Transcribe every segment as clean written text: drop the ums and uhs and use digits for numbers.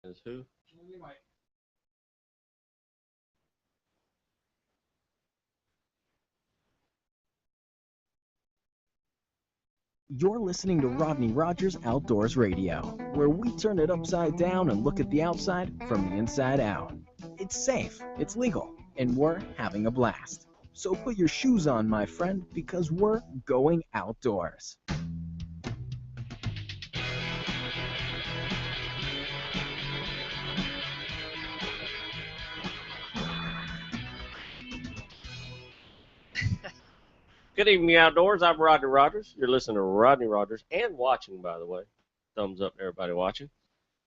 Is who? You're listening to Rodney Rogers Outdoors Radio, where we turn it upside down and look at the outside from the inside out. It's safe, it's legal, and we're having a blast. So put your shoes on, my friend, because we're going outdoors. Good evening, outdoors. I'm Rodney Rogers. You're listening to Rodney Rogers and watching, by the way. Thumbs up to everybody watching.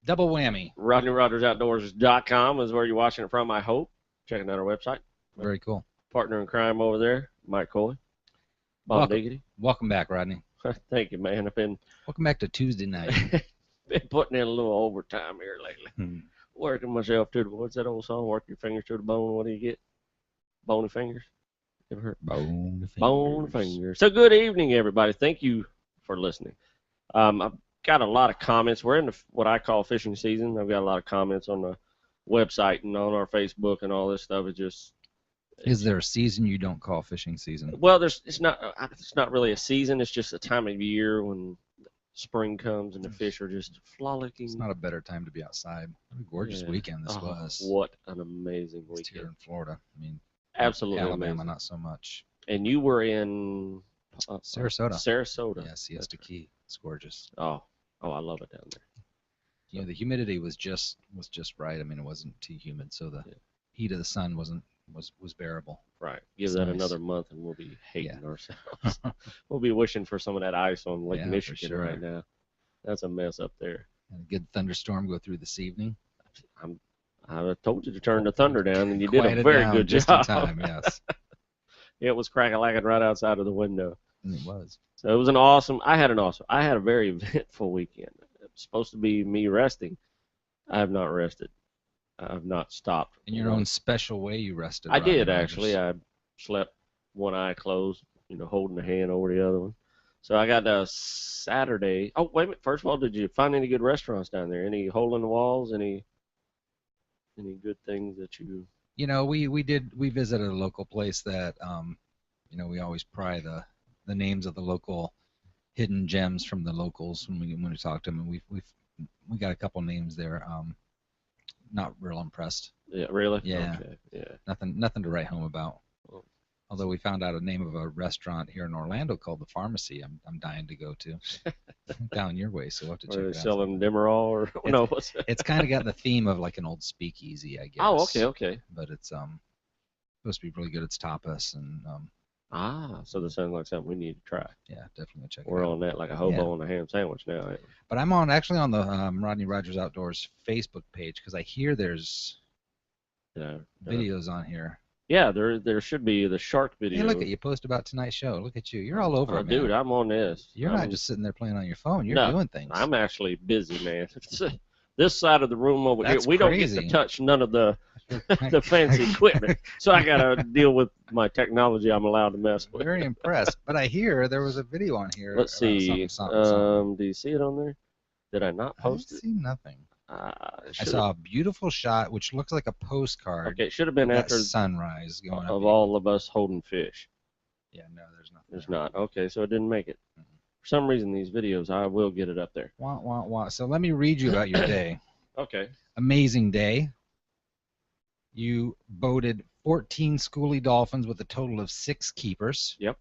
Double whammy. RodneyRogersOutdoors.com is where you're watching it from, I hope. Checking out our website. Very cool. Partner in crime over there, Mike Coy. Bob Diggity. Welcome back, Rodney. Thank you, man. I've been back to Tuesday night. been putting in a little overtime here lately. Working myself to the, what's that old song? Work your fingers to the bone. What do you get? Bony fingers? Ever heard? Bone fingers. So good evening, everybody. Thank you for listening. I've got a lot of comments. We're in what I call fishing season. I've got a lot of comments on the website and on our Facebook and all this stuff. Is there a season you don't call fishing season? Well, it's not really a season. It's just a time of year when spring comes and the fish are just frolicking. It's not a better time to be outside. What a gorgeous weekend this was. What an amazing weekend. Here in Florida. I mean, absolutely Alabama, amazing. Not so much. And you were in Sarasota. Sarasota. Yeah, Siesta Key. It's gorgeous. Oh, I love it down there. You know, the humidity was just right. I mean, it wasn't too humid, so the heat of the sun was bearable. Right. Give that another month, and we'll be hating ourselves. We'll be wishing for some of that ice on Lake Michigan right now. That's a mess up there. And a good thundestorm go through this evening. I told you to turn the thunder down, and you did a very good just job. In time, yes. It was crack-a-lacking right outside of the window. And it was. So it was I had a very eventful weekend. It was supposed to be me resting. I have not rested. I have not stopped. In your own special way, you rested. I did, actually. I slept one eye closed, holding a hand over the other one. So I got Saturday. Oh, wait a minute. First of all, did you find any good restaurants down there? Any hole in the walls? Any good things that you... We visited a local place that, we always pry the names of the local hidden gems from the locals when we talk to them, and we got a couple names there. Not real impressed. Yeah, really? Yeah. Okay. Yeah. Nothing to write home about. Oh. Although we found out a name of a restaurant here in Orlando called the Pharmacy. I'm dying to go to. Down your way, so we'll have to check it out. Selling Demerol or no? What's that? It's kind of got the theme of like an old speakeasy, I guess. Oh, okay. But it's supposed to be really good. It's tapas and so that sounds like something we need to try. Yeah, definitely check it out. We're on that like a hobo on a ham sandwich now. Ain't we? But I'm actually on the Rodney Rogers Outdoors Facebook page because I hear there's videos on here. Yeah, there should be the shark video. Hey, look at you post about tonight's show. Look at you. You're all over it, man. Dude, I'm on this. You're not just sitting there playing on your phone. You're doing things. I'm actually busy, man. This side of the room over here, we don't get to touch none of the fancy equipment. So I got to deal with my technology I'm allowed to mess with. Very impressed. But I hear there was a video on here. Let's see. Do you see it on there? Did I not post it? I see nothing. I saw a beautiful shot, which looks like a postcard. Okay, it should have been after sunrise going of all of us holding fish. Yeah, no, there's nothing. There's not. Okay, so it didn't make it. For some reason, these videos, I will get it up there. Wah. So let me read you about your day. Okay. Amazing day. You boated 14 schoolie dolphins with a total of 6 keepers. Yep.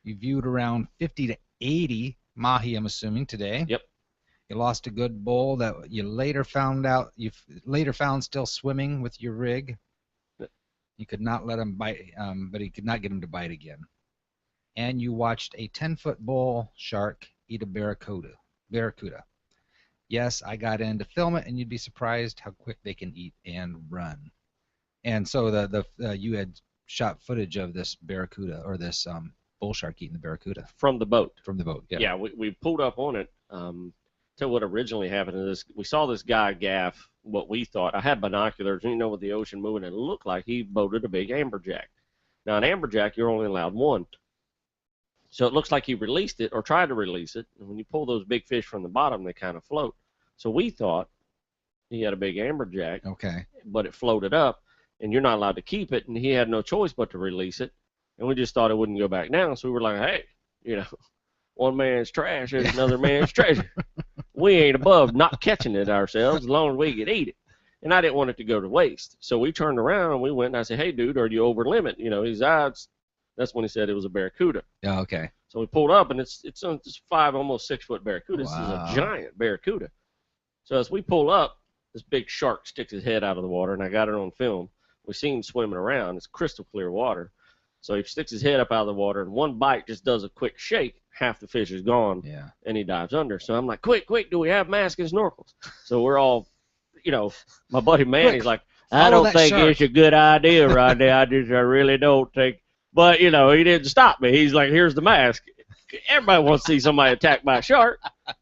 You viewed around 50 to 80 mahi, I'm assuming, today. Yep. You lost a good bull that you later found still swimming with your rig. You could not let him bite, but he could not get him to bite again. And you watched a 10-foot bull shark eat a barracuda. Yes, I got in to film it, and you'd be surprised how quick they can eat and run. And so you had shot footage of this barracuda or this bull shark eating the barracuda from the boat. Yeah. Yeah, we pulled up on it. So what originally happened is we saw this guy gaff what we thought. I had binoculars, with the ocean moving, and it looked like he boated a big amberjack. Now, an amberjack, you're only allowed one. So it looks like he released it or tried to release it. And when you pull those big fish from the bottom, they kind of float. So we thought He had a big amberjack, Okay. but it floated up, and you're not allowed to keep it, and he had no choice but to release it. And we just thought it wouldn't go back down, so we were like, hey, one man's trash is another man's treasure. We ain't above not catching it ourselves as long as we can eat it. And I didn't want it to go to waste. So we turned around and we went and I said, hey, dude, are you over limit? He's that's when he said it was a barracuda. Oh, okay. So we pulled up and it's 5, almost 6 foot barracuda. This is Wow. a giant barracuda. So as we pull up, this big shark sticks his head out of the water, and I got it on film. We see him swimming around. It's crystal clear water. So he sticks his head up out of the water, and one bite just does a quick shake. Half the fish is gone, Yeah. and he dives under. So I'm like, quick, do we have masks and snorkels? So we're all, my buddy Manny's like, I follow don't that think shark. it's a good idea, Rodney. I really don't think. But, he didn't stop me. He's like, here's the mask. Everybody wants to see somebody attacked by a shark.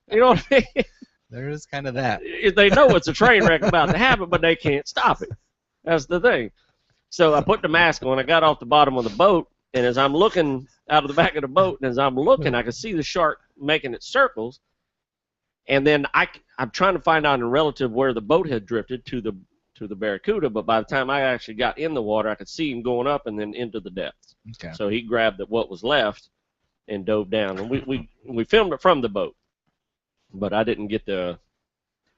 You know what I mean? There is kind of that. They know it's a train wreck about to happen, but they can't stop it. That's the thing. So I put the mask on. I got off the bottom of the boat, and as I'm looking out of the back of the boat, and as I'm looking, I can see the shark making its circles. And then I'm trying to find out in relative where the boat had drifted to the barracuda, but by the time I actually got in the water, I could see him going up and then into the depths. Okay. So he grabbed what was left and dove down, and we filmed it from the boat, but I didn't get to.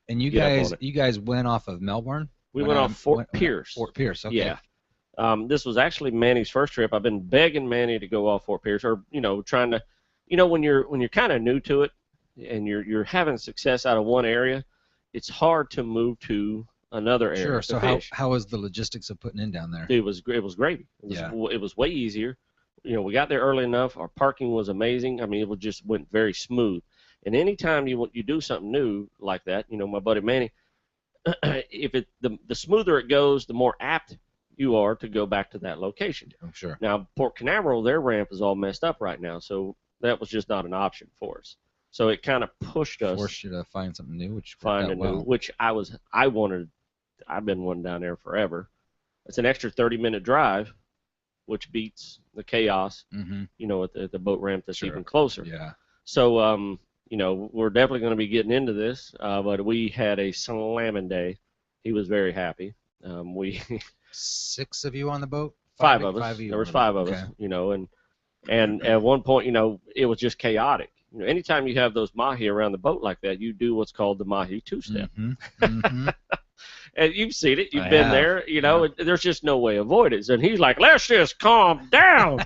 And you guys went off of Melbourne? We went off Fort Pierce. Fort Pierce, okay. Yeah. This was actually Manny's first trip. I've been begging Manny to go off Fort Pierce, or trying to, when you're kind of new to it, and you're having success out of one area, it's hard to move to another area. Sure. to So fish. how was the logistics of putting in down there? It was gravy. It was way easier. We got there early enough. Our parking was amazing. I mean, it just went very smooth. And anytime you do something new like that, my buddy Manny, if the smoother it goes, the more apt you are to go back to that location. Oh, sure. Now, Port Canaveral, their ramp is all messed up right now, so that was just not an option for us. So it kind of pushed us. Forced you to find something new, which which I wanted. I've been wanting down there forever. It's an extra 30-minute drive, which beats the chaos. Mm-hmm. At the boat ramp that's Sure. even closer. Yeah. So we're definitely going to be getting into this, but we had a slamming day. He was very happy. We 6 of you on the boat? Five of us. Five of you There was on the 5 boat. of us, and at one point, it was just chaotic. Anytime you have those mahi around the boat like that, you do what's called the mahi two-step. Mm-hmm. Mm-hmm. And you've seen it. You've I been have. there. And there's just no way to avoid it. And he's like, let's just calm down.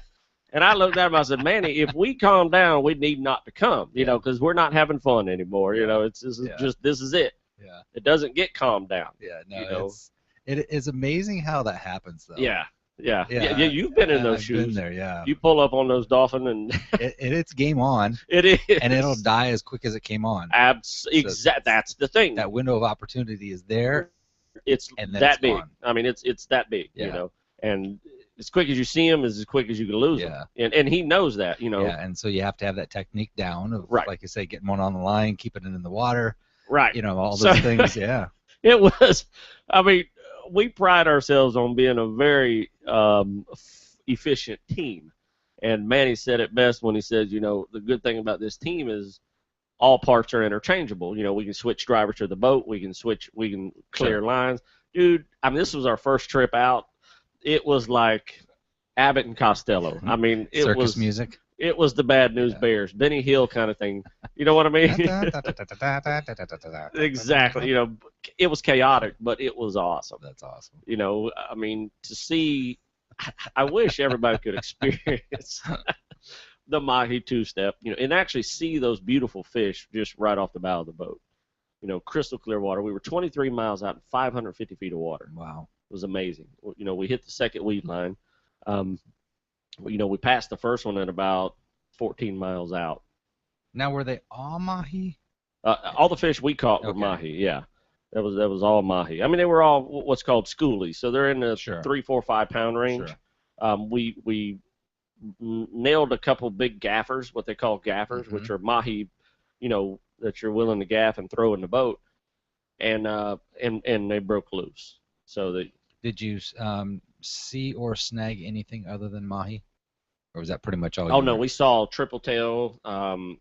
And I looked at him. I said, Manny, if we calm down, we need not to come, because we're not having fun anymore. This is it. Yeah. It doesn't get calmed down. Yeah. No, it is amazing how that happens, though. Yeah. You've been in those I've shoes. Been there, yeah. You pull up on those dolphin, and It's game on. it is. And it'll die as quick as it came on. That's the thing. That window of opportunity is there. It's and then that it's big. gone. I mean, it's that big. Yeah. And as quick as you see him is as quick as you can lose him. And he knows that. Yeah, and so you have to have that technique down of, Right. like you say, getting one on the line, keeping it in the water. Right. All those things. Yeah. It was. I mean, we pride ourselves on being a very efficient team. And Manny said it best when he said, the good thing about this team is all parts are interchangeable. We can switch drivers to the boat. We can clear Sure. lines. Dude, I mean, this was our first trip out. It was like Abbott and Costello. I mean, it Circus was music. It was the Bad News Bears, Benny Hill kind of thing. You know what I mean? Exactly. It was chaotic, but it was awesome. That's awesome. I mean, to see, I wish everybody could experience the mahi two-step, and actually see those beautiful fish just right off the bow of the boat. Crystal clear water. We were 23 miles out in 550 feet of water. Wow. It was amazing. We hit the second weed line. We passed the first one at about 14 miles out. Now, were they all mahi? All the fish we caught were mahi. Yeah, that was all mahi. I mean, they were all what's called schoolies, so they're in the 3, 4, 5 pound range. Sure. We nailed a couple big gaffers, what they call gaffers, which are mahi, that you're willing to gaff and throw in the boat, and they broke loose. So that. Did you see or snag anything other than mahi, or was that pretty much all? Oh no, we saw triple tail.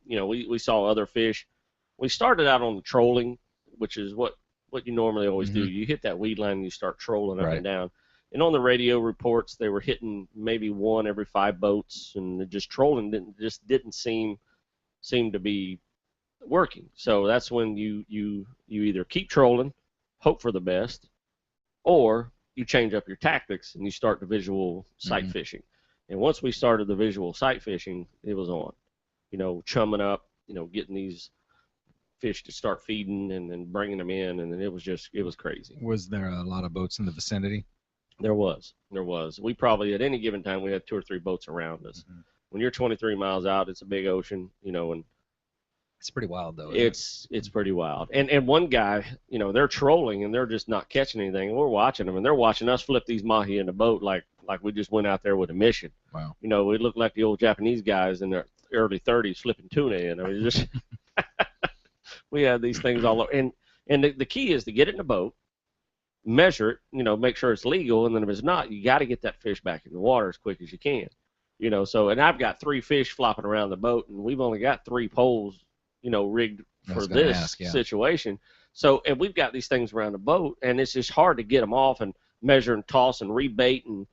We saw other fish. We started out on the trolling, which is what what you normally always do. Mhm. You hit that weed line and you start trolling up Right. and down. And on the radio reports, they were hitting maybe one every 5 boats, and just trolling didn't seem to be working. So that's when you either keep trolling, hope for the best, or you change up your tactics and you start the visual sight Mhm. fishing. And once we started the visual sight fishing, it was on. Chumming up, getting these fish to start feeding and then bringing them in, and then it was crazy. Was there a lot of boats in the vicinity? There was. We probably at any given time we had 2 or 3 boats around us. Mhm. When you're 23 miles out, it's a big ocean, and It's pretty wild, though. Isn't it's pretty wild. And one guy, they're trolling and they're just not catching anything. And we're watching them, and they're watching us flip these mahi in the boat like we just went out there with a mission. it? Wow. We look like the old Japanese guys in their early 30s flipping tuna in. I mean, just we had these things all over. And the key is to get it in the boat, measure it, make sure it's legal, and then if it's not, you got to get that fish back in the water as quick as you can. And I've got 3 fish flopping around the boat, and we've only got 3 poles, rigged for this situation. So, and we've got these things around the boat, and it's just hard to get them off and measure and toss and rebait. And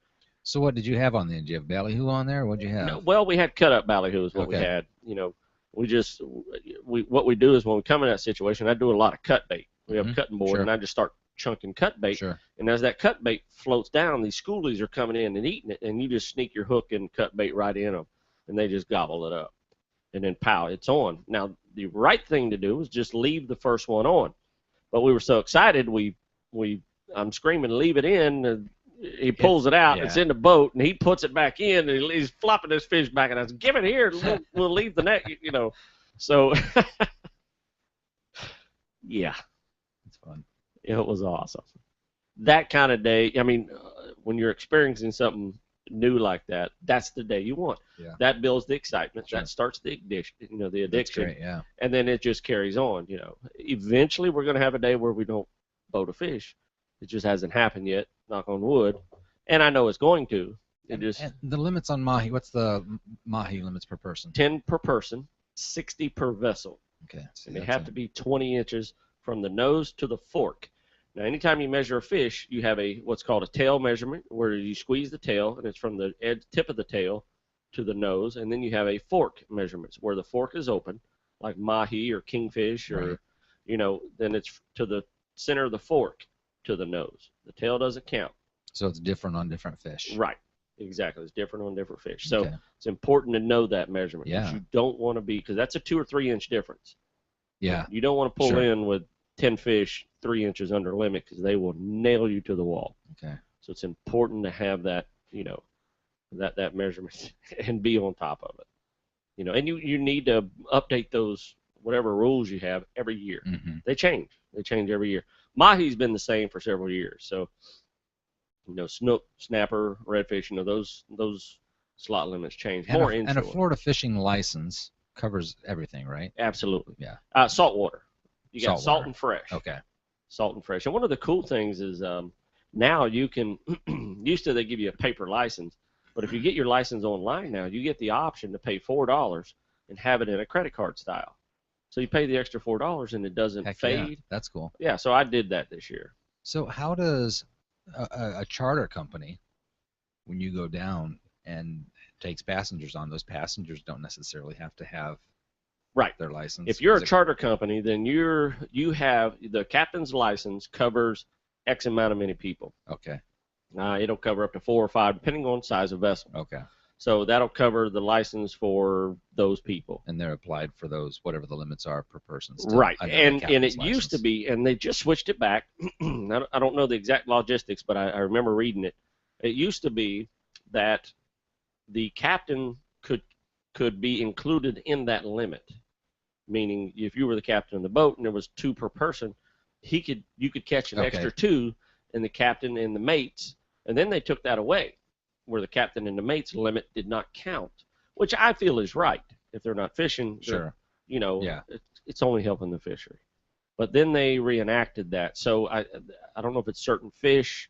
So what did you have on the end? Did you have ballyhoo on there? What'd you have? well, we had cut up ballyhoo is what we had. What we do is when we come in that situation, I do a lot of cut bait. We have a cutting board, and I just start chunking cut bait. Sure. And as that cut bait floats down, these schoolies are coming in and eating it, and you just sneak your hook and cut bait right in them, and they just gobble it up. And then pow, it's on. Now, the right thing to do is just leave the first one on. But we were so excited, I'm screaming, leave it in. And he pulls it out. It's in the boat, and he puts it back in, and he's flopping this fish back, and I said, give it here. We'll leave the net, So, yeah. It's fun. It was awesome. That kind of day, I mean, when you're experiencing something new like that, that's the day you want. Yeah. That builds the excitement. Sure. That starts the addiction. The addiction. That's great, yeah. And then it just carries on. Eventually, we're going to have a day where we don't boat a fish. It just hasn't happened yet. Knock on wood. And I know it's going to. And the limits on mahi. What's the mahi limits per person? 10 per person, 60 per vessel. Okay. And they have to be 20 inches from the nose to the fork. Now, anytime you measure a fish, you have what's called a tail measurement, where you squeeze the tail, and it's from the tip of the tail to the nose, and then you have a fork measurements, where the fork is open, like mahi or kingfish, or then it's to the center of the fork to the nose. The tail doesn't count. So it's different on different fish. Right. Exactly. It's different on different fish. So it's important to know that measurement. Yeah. You don't want to be, because that's a 2 or 3 inch difference. Yeah. You don't want to pull in with 10 fish 3 inches under limit, because they will nail you to the wall. Okay. So it's important to have that, that measurement and be on top of it. And you need to update those whatever rules you have every year. Mm-hmm. They change every year. Mahi's been the same for several years. So, snook, snapper, redfish, those slot limits change. And a Florida fishing license covers everything, right? Absolutely. Yeah. Saltwater. You got salt and fresh. Okay. Salt and fresh. And one of the cool things is now you can, used to they give you a paper license, but if you get your license online now, you get the option to pay $4 and have it in a credit card style. So you pay the extra $4 and it doesn't fade. Yeah. That's cool. Yeah, so I did that this year. So how does a charter company, when you go down and takes passengers on, those passengers don't necessarily have to have their license? If you're a charter company, then you have the captain's license covers X amount of many people. Okay. It'll cover up to 4 or 5, depending on size of vessel. Okay. So that'll cover the license for those people. And they're applied for those, whatever the limits are per person. Still, right. And it used to be, and they just switched it back. I don't know the exact logistics, but I remember reading it. It used to be that the captain could be included in that limit. Meaning, if you were the captain of the boat and there was 2 per person, you could catch an extra 2, and the captain and the mates, and then they took that away, where the captain and the mates limit did not count, which I feel is right. If they're not fishing, it's only helping the fishery. But then they reenacted that. So I don't know if it's certain fish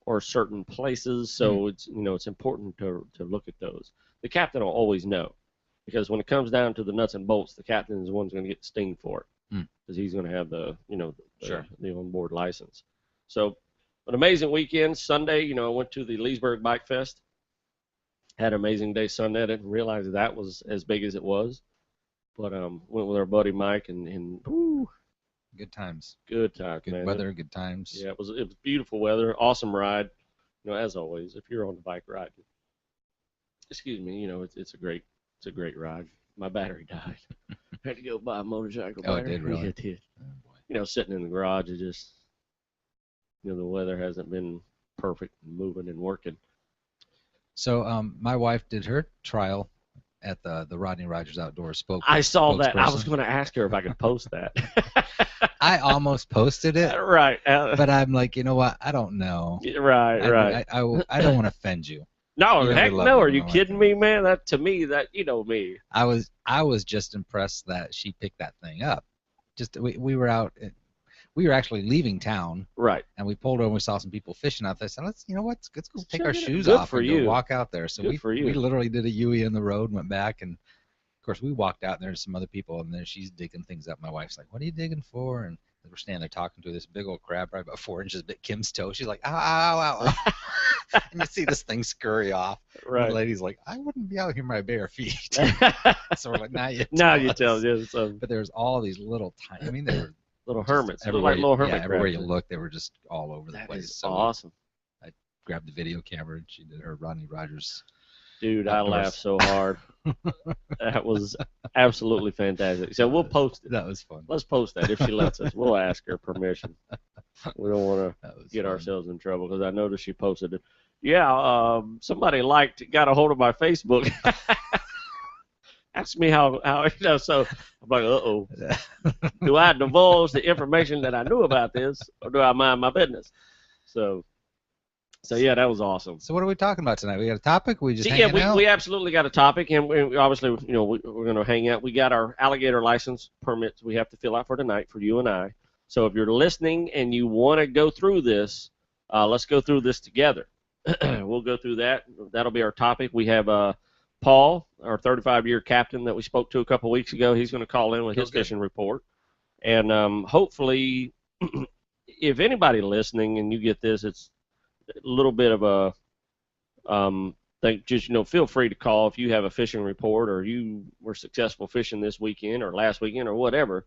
or certain places. So it's important to look at those. The captain will always know, because when it comes down to the nuts and bolts, the captain is the one who's going to get the sting for it. because he's going to have the Sure. the onboard license. So an amazing weekend. Sunday, I went to the Leesburg Bike Fest. Had an amazing day Sunday. I didn't realize that was as big as it was, but went with our buddy Mike and woo, Good times. good time, Good man. weather, good times. Yeah, it was beautiful weather, awesome ride. As always, if you're on the bike ride, excuse me, it's a great ride. My battery died. I had to go buy a motorcycle Oh, battery. it did, really? Yeah, it did. Oh, boy. Sitting in the garage, it just, the weather hasn't been perfect and moving and working. So my wife did her trial at the Rodney Rogers Outdoors I saw that. I spokesperson. was going to ask her if I could post that. I almost posted it, Right. but I'm like, you know what? I don't know. Right. I don't want to offend you. No, You know, heck we love no. you, Are we you don't kidding like me, man? That to me, me. I was just impressed that she picked that thing up. Just we were out. We were actually leaving town, Right. and we pulled over and we saw some people fishing out there. So let's go take check our it out. shoes Good off for and you. go walk out there. So Good for you. we literally did a Yui in the road, went back, and of course we walked out there to some other people, and then she's digging things up. My wife's like, "What are you digging for?" And we're standing there talking to this big old crab, probably about 4 inches, bit Kim's toe. She's like, "Ow, ow, ow, ow." And you see this thing scurry off. Right. The lady's like, "I wouldn't be out here in my bare feet." So we're like, "Now you Now tell you us." tell. Yeah, so But there's all these little tiny. I mean, they were little just hermits. They look everywhere. like little hermit Yeah, everywhere you crabs. look, they were just all over the That place. is So we awesome. grabbed the video camera and she did her Rodney Rogers. Dude, Outdoors. I laughed so hard. That was absolutely fantastic. So we'll post it. That was fun. Let's post that if she lets us. We'll ask her permission. We don't want That was to get fun. ourselves in trouble because I noticed she posted it. Yeah, somebody got a hold of my Facebook. Asked me how so I'm like, uh-oh. Do I divulge the information that I knew about this or do I mind my business? So yeah, that was awesome. So what are we talking about tonight? We got a topic? We just See, hanging out? we absolutely got a topic, and we obviously, we're going to hang out. We got our alligator license permits we have to fill out for tonight for you and I. So if you're listening and you want to go through this, let's go through this together. We'll go through that. That'll be our topic. We have Paul, our 35-year captain that we spoke to a couple weeks ago. He's going to call in with his fishing report. And hopefully, if anybody listening and you get this, it's a little bit of a think just feel free to call if you have a fishing report or you were successful fishing this weekend or last weekend or whatever.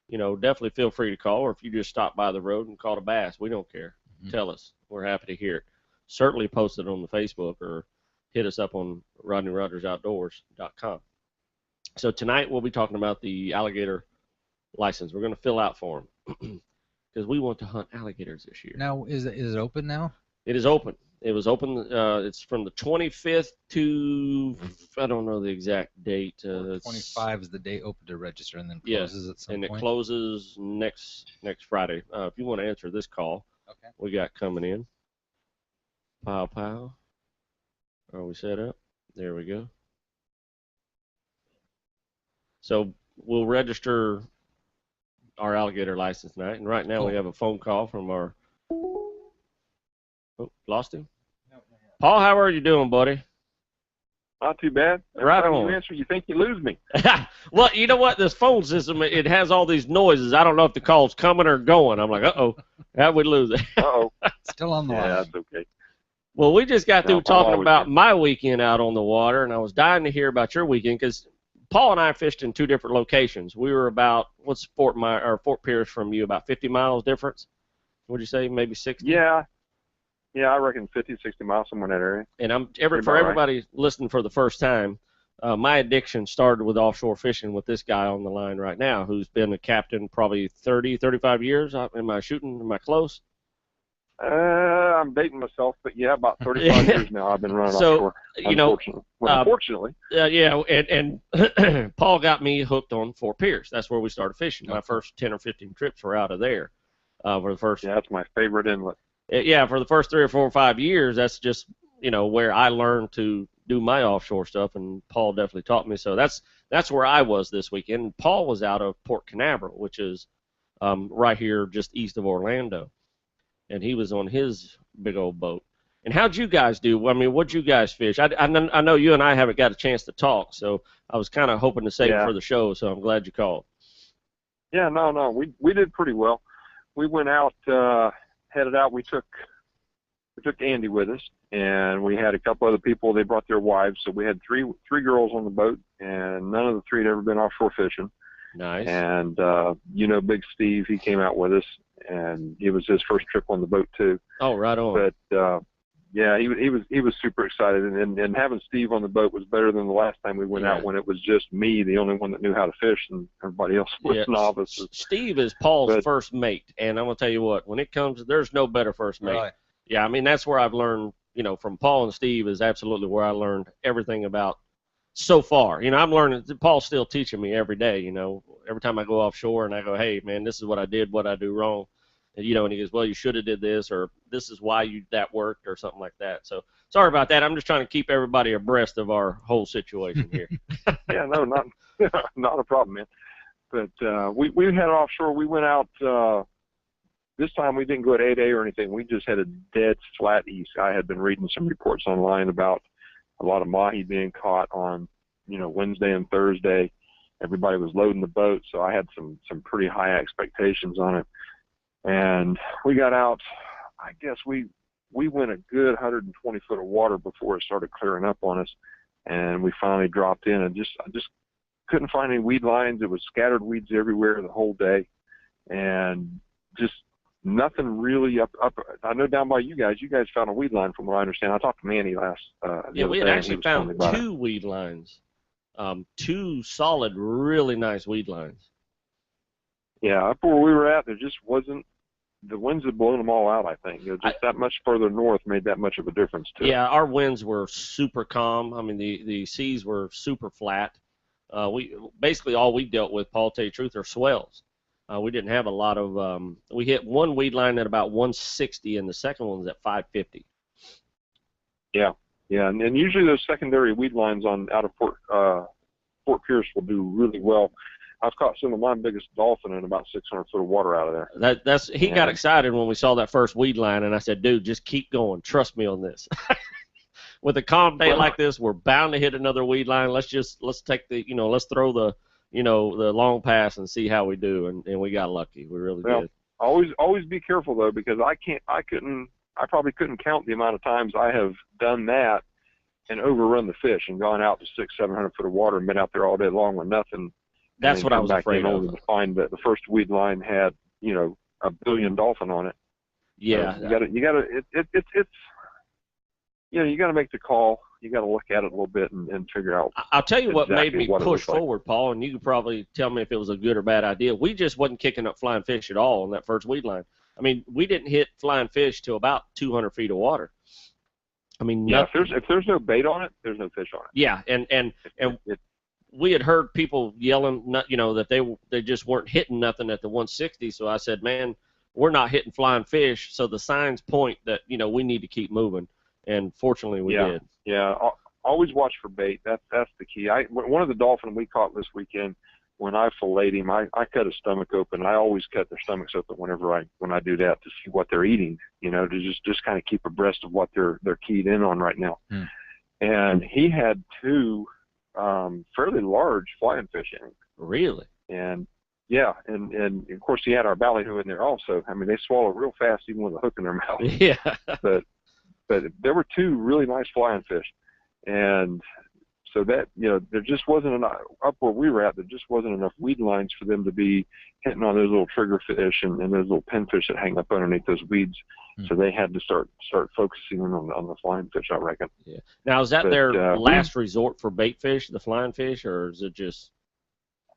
Definitely feel free to call, or if you just stop by the road and caught a bass, we don't care. Tell us. We're happy to hear it. Certainly post it on the Facebook or hit us up on RodneyRogersOutdoors.com. So tonight we'll be talking about the alligator license. We're going to fill out for them because we want to hunt alligators this year. Now, is it open now? It is open. It was open. It's from the 25th to I don't know the exact date. 25 is the day open to register, and then Yeah, closes at some and point. it closes next Friday. If you want to answer this call, Okay. we got coming in. Pow pow. Are we set up? There we go. So we'll register our alligator license tonight, and right now Cool. we have a phone call from our. Oh, lost him. Paul, how are you doing, buddy? Not too bad. Every Right time on. you answer, you think you lose me. Well, you know what? This phone system, it has all these noises. I don't know if the call's coming or going. I'm like, uh-oh, how we lose it? Uh-oh. Still on the Yeah, line. that's okay. Well, we just got through No, talking always about good. my weekend out on the water, and I was dying to hear about your weekend because Paul and I fished in two different locations. We were about, what's Fort Pierce from you, about 50 miles difference? What'd you say, maybe 60? Yeah, I reckon 50, 60 miles, somewhere in that area. And Pretty for about right. everybody listening for the first time, my addiction started with offshore fishing with this guy on the line right now who's been a captain probably 30, 35 years. Am I shooting? Am I close? I'm dating myself, but yeah, about 35 years now I've been running So, offshore. you Unfortunately. Yeah, and Paul got me hooked on Fort Pierce. That's where we started fishing. My first 10 or 15 trips were out of there. For the first, Yeah, that's my favorite inlet. for the first 3 or 4 or 5 years, that's just where I learned to do my offshore stuff, and Paul definitely taught me. So that's where I was this weekend. Paul was out of Port Canaveral, which is right here just east of Orlando, and he was on his big old boat. And how'd you guys do? I mean, what'd you guys fish? I know you and I haven't got a chance to talk, so I was kind of hoping to save it Yeah. for the show, so I'm glad you called. Yeah, no, we did pretty well. We went out, headed out. We took Andy with us, and we had a couple other people. They brought their wives, so we had three girls on the boat, and none of the three had ever been offshore fishing. Nice. And Big Steve, he came out with us, and it was his first trip on the boat too. Oh, right on. But yeah, he was super excited, and having Steve on the boat was better than the last time we went out when it was just me, the only one that knew how to fish, and everybody else was novices. Steve is Paul's first mate, and I'm gonna tell you what, when it comes, there's no better first mate. Right. Yeah, I mean that's where I've learned, from Paul and Steve is absolutely where I learned everything about so far. I'm learning. Paul's still teaching me every day. Every time I go offshore and I go, hey man, this is what I did, what I do wrong. And he goes, well, you should have did this, or this is why that worked, or something like that. So sorry about that. I'm just trying to keep everybody abreast of our whole situation here. Yeah, no, not a problem, man. But we had offshore. We went out. This time we didn't go at 8A or anything. We just had a dead flat east. I had been reading some reports online about a lot of mahi being caught on, Wednesday and Thursday. Everybody was loading the boat, so I had some pretty high expectations on it. And we got out, I guess we went a good 120 foot of water before it started clearing up on us. And we finally dropped in, and I just couldn't find any weed lines. It was scattered weeds everywhere the whole day. And just nothing really up. I know down by you guys found a weed line from what I understand. I talked to Manny last yeah, we had actually found two weed lines. Two solid, really nice weed lines. Yeah, up where we were at, there just wasn't. The winds had blown them all out, I think. Just that much further north made that much of a difference, too. Yeah, our winds were super calm. I mean, the seas were super flat. We basically all we dealt with, Paul, tell you the truth, are swells. We didn't have a lot of we hit one weed line at about 160, and the second one was at 550. Yeah, and usually those secondary weed lines out of Fort Pierce will do really well. I've caught some of my biggest dolphin in about 600 foot of water out of there. He got excited when we saw that first weed line, and I said, dude, just keep going. Trust me on this. With a calm day like this, we're bound to hit another weed line. Let's take the, let's throw the, the long pass and see how we do. And we got lucky. We really did. Always be careful though, because I probably couldn't count the amount of times I have done that and overrun the fish and gone out to 600-700 foot of water and been out there all day long with nothing. That's what I was afraid of. Only to find that the first weed line had, a billion dolphin on it. Yeah. So you gotta make the call. You gotta look at it a little bit and figure out. I'll tell you what made me push forward, Paul, and you could probably tell me if it was a good or bad idea. We just wasn't kicking up flying fish at all on that first weed line. I mean, we didn't hit flying fish till about 200 feet of water. I mean, if there's no bait on it, there's no fish on it. Yeah, and we had heard people yelling, that they just weren't hitting nothing at the 160. So I said, man, we're not hitting flying fish. So the signs point that we need to keep moving. And fortunately, we did. Yeah, always watch for bait. That's the key. One of the dolphin we caught this weekend, when I filleted him, I cut his stomach open. I always cut their stomachs open when I do that to see what they're eating. To just kind of keep abreast of what they're keyed in on right now. And he had two fairly large flying fish in him. Really? And yeah, and of course he had our ballyhoo in there also. I mean, they swallow real fast even with a hook in their mouth. Yeah. But there were two really nice flying fish, and so that there just wasn't enough up where we were at. There just wasn't enough weed lines for them to be hitting on those little trigger fish and those little pinfish that hang up underneath those weeds. So they had to start focusing on the flying fish, I reckon. Yeah. Now is that their last resort for bait fish, the flying fish, or is it just?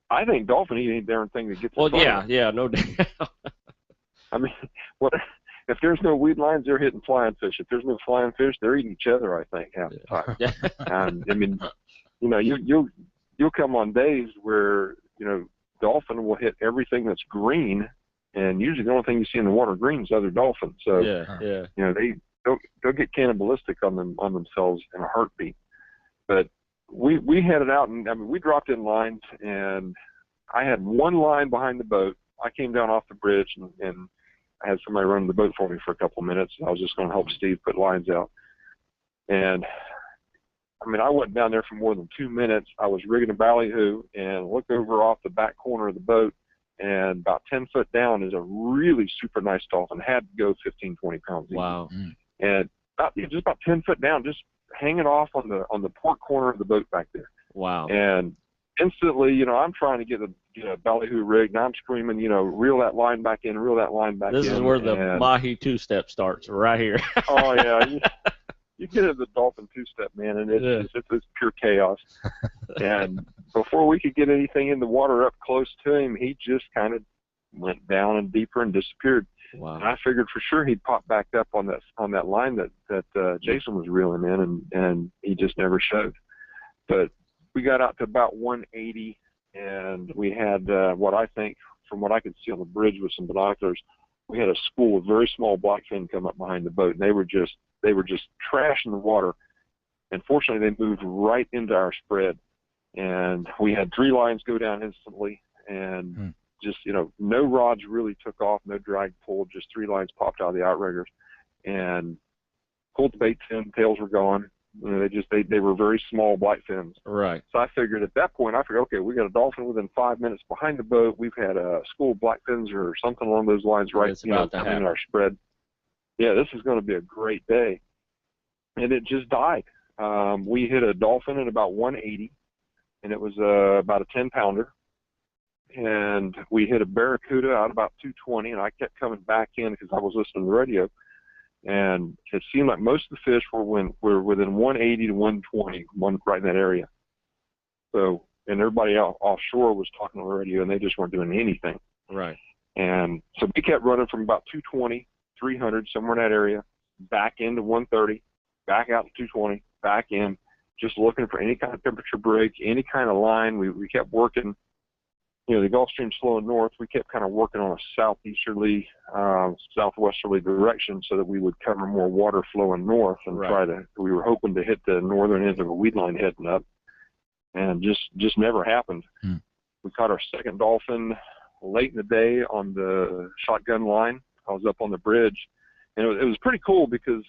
I think dolphin eat any darn thing that gets. Well, yeah, no doubt. I mean, if there's no weed lines, they're hitting flying fish. If there's no flying fish, they're eating each other, I think, half the time. And I mean, you'll come on days where dolphin will hit everything that's green, and usually the only thing you see in the water green is other dolphins. So they'll get cannibalistic on themselves in a heartbeat. But we headed out, and I mean we dropped in lines, and I had one line behind the boat. I came down off the bridge and I had somebody running the boat for me for a couple of minutes. I was just going to help Steve put lines out. And, I mean, I wasn't down there for more than 2 minutes. I was rigging a ballyhoo and looked over off the back corner of the boat, and about 10 foot down is a really super nice dolphin. Had to go 15, 20 pounds easy. Wow. And just about 10 foot down, just hanging off on the port corner of the boat back there. Wow. And instantly, you know, I'm trying to get a ballyhoo rigged, and I'm screaming, you know, reel that line back in, reel that line back in. This is where the Mahi two-step starts, right here. Oh, yeah. You get into the dolphin two-step, man, and it's pure chaos. And before we could get anything in the water up close to him, he just kind of went down and deeper and disappeared. Wow. And I figured for sure he'd pop back up on that line that Jason was reeling in, and he just never showed. But we got out to about 180, and we had what I think, from what I could see on the bridge with some binoculars, we had a school of very small blackfin come up behind the boat, and they were just trashing the water. And fortunately, they moved right into our spread, and we had 3 lines go down instantly, and just, you know, no rods really took off, no drag pulled, just 3 lines popped out of the outriggers, and pulled the bait fin, tails were gone. You know, they were very small black fins. Right. So I figured at that point, okay, we got a dolphin within 5 minutes behind the boat. We've had a school of black fins or something along those lines, right? It's about to happen. In our spread. Yeah, this is going to be a great day. And it just died. We hit a dolphin at about 180, and it was about a 10-pounder. And we hit a barracuda out about 220, and I kept coming back in because I was listening to the radio. And it seemed like most of the fish were within 180 to 120, right in that area. So, and everybody offshore was talking on the radio, and they just weren't doing anything. Right. And so we kept running from about 220, 300, somewhere in that area, back into 130, back out to 220, back in, just looking for any kind of temperature break, any kind of line. We kept working. You know, the Gulf Stream's flowing north. We kept kind of working on a southeasterly, southwesterly direction so that we would cover more water flowing north and we were hoping to hit the northern end of a weed line heading up, and just never happened. We caught our second dolphin late in the day on the shotgun line. I was up on the bridge, and it was pretty cool because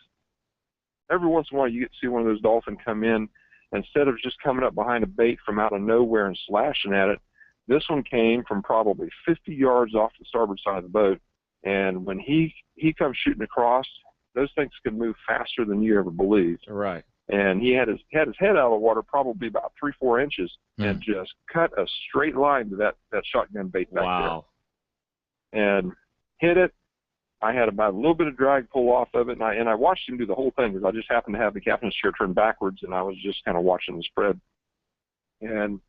every once in a while you get to see one of those dolphins come in, and instead of just coming up behind a bait from out of nowhere and slashing at it, this one came from probably 50 yards off the starboard side of the boat, and when he comes shooting across, those things can move faster than you ever believed. Right. And he had his head out of the water probably about 3-4 inches and just cut a straight line to that shotgun bait back there. And hit it. I had about a little bit of drag pull off of it, and I watched him do the whole thing because I just happened to have the captain's chair turned backwards, and I was just kind of watching the spread. And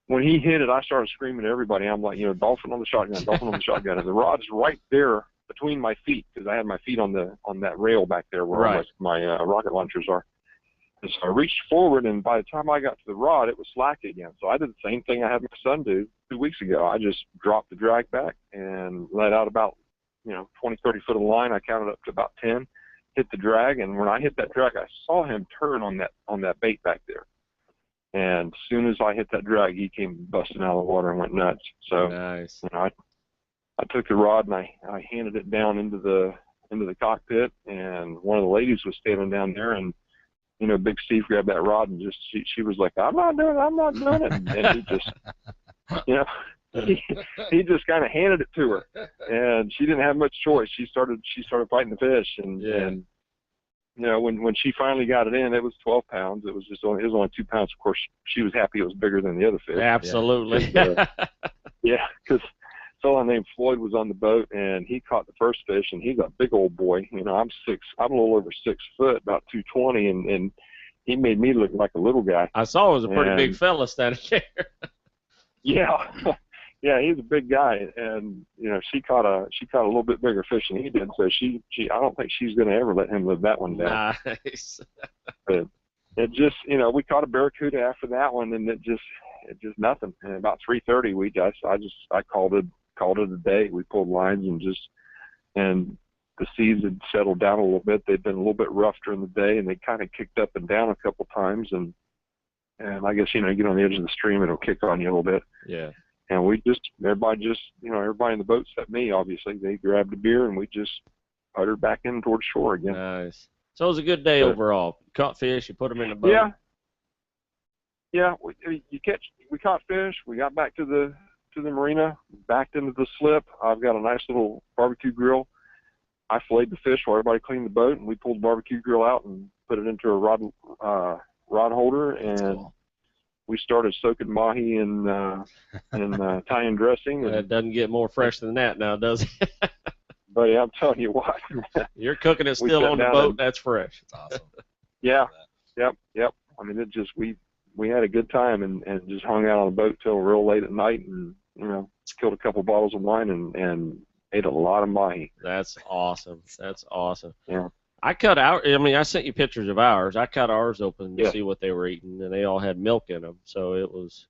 when he hit it, I started screaming to everybody. I'm like, you know, dolphin on the shotgun, dolphin on the shotgun. And the rod's right there between my feet because I had my feet on that rail back there where all my rocket launchers are. And so I reached forward, and by the time I got to the rod, it was slack again. So I did the same thing I had my son do 2 weeks ago. I just dropped the drag back and let out about, 20, 30 foot of the line. I counted up to about 10, hit the drag, and when I hit that drag, I saw him turn on that bait back there. And as soon as I hit that drag, he came busting out of the water and went nuts. So nice. I took the rod and I handed it down into the cockpit, and one of the ladies was standing down there, and Big Steve grabbed that rod and just she was like, I'm not doing it, and he just he just kind of handed it to her, and she didn't have much choice. She started fighting the fish, and when she finally got it in, it was 12 pounds. It was only 2 pounds. Of course, she was happy it was bigger than the other fish. Absolutely. Because fellow named Floyd was on the boat, and he caught the first fish, and he's a big old boy. I'm a little over 6 foot, about 220, and he made me look like a little guy. I saw it was a pretty big fella standing there. Yeah, he's a big guy, and she caught a little bit bigger fish than he did. So she I don't think she's going to ever let him live that one down. Nice. But it just we caught a barracuda after that one, and it just nothing. And about 3:30, I called it a day. We pulled lines and the seas had settled down a little bit. They'd been a little bit rough during the day, and they kind of kicked up and down a couple times, and I guess you get on the edge of the stream, it'll kick on you a little bit. Yeah. And everybody in the boat except me, obviously, they grabbed a beer and we just puttered back in towards shore again. Nice. So it was a good day overall. You caught fish, you put them in the boat. Yeah. We caught fish. We got back to the to the marina, backed into the slip. I've got a nice little barbecue grill. I filleted the fish while everybody cleaned the boat, and we pulled the barbecue grill out and put it into a rod holder, and we started soaking mahi in Italian dressing. It doesn't get more fresh than that now, does it? Buddy, I'm telling you what. You're cooking it still on the boat. That's fresh. That's awesome. Yeah. Yep. I mean, it just we had a good time and just hung out on the boat till real late at night, and killed a couple bottles of wine and ate a lot of mahi. That's awesome. That's awesome. Yeah. I sent you pictures of ours. I cut ours open to see what they were eating, and they all had milk in them. So it was,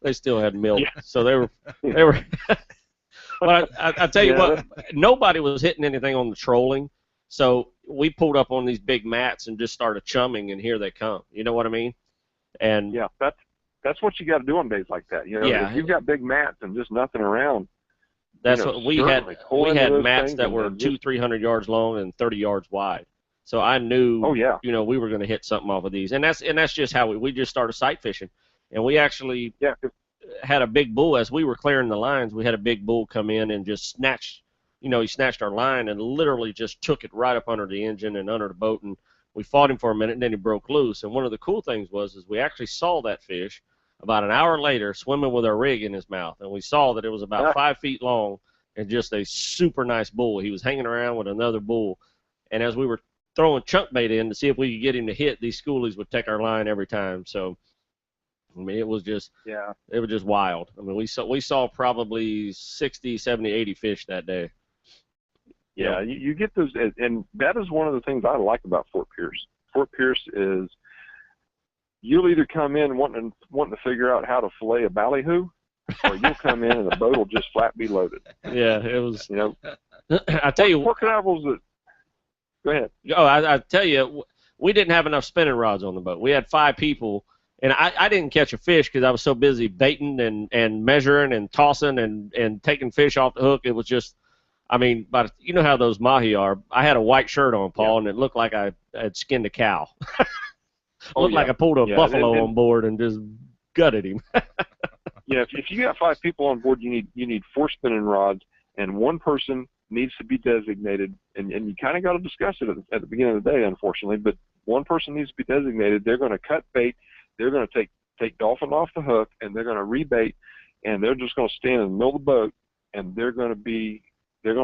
they still had milk. Yeah. So they were. But I tell you what, nobody was hitting anything on the trolling. So we pulled up on these big mats and just started chumming, and here they come. You know what I mean? And yeah, that's what you got to do on days like that. If you've got big mats and just nothing around. That's what we had. We had mats that were 200-300 yards long and 30 yards wide. So I knew, we were going to hit something off of these, and that's just how we just started sight fishing, and we actually had a big bull as we were clearing the lines. We had a big bull come in and just snatched, he snatched our line and literally just took it right up under the engine and under the boat, and we fought him for a minute, and then he broke loose. And one of the cool things was we actually saw that fish about an hour later swimming with our rig in his mouth, and we saw that it was about 5 feet long and just a super nice bull. He was hanging around with another bull, and as we were throwing chunk bait in to see if we could get him to hit, these schoolies would take our line every time. So I mean, it was just wild. I mean, we saw probably 60, 70, 80 fish that day. Yeah, you get those, and that is one of the things I like about Fort Pierce. Fort Pierce is, you'll either come in wanting to figure out how to fillet a ballyhoo, or you'll come in and the boat will just flat be loaded. Yeah, it was. I tell you, Port Canaveral's. Go ahead. Oh, I tell you, we didn't have enough spinning rods on the boat. We had 5 people, and I didn't catch a fish because I was so busy baiting and measuring and tossing and taking fish off the hook. It was just, I mean, but you know how those mahi are. I had a white shirt on, Paul, and it looked like I had skinned a cow. Looked like I pulled a buffalo on board and just gutted him. If you got 5 people on board, you need 4 spinning rods, and one person needs to be designated, and you kind of got to discuss it at the beginning of the day, unfortunately, but one person needs to be designated. They're going to cut bait, they're going to take dolphin off the hook, and they're going to rebait, and they're just going to stand in the middle of the boat, and they're going to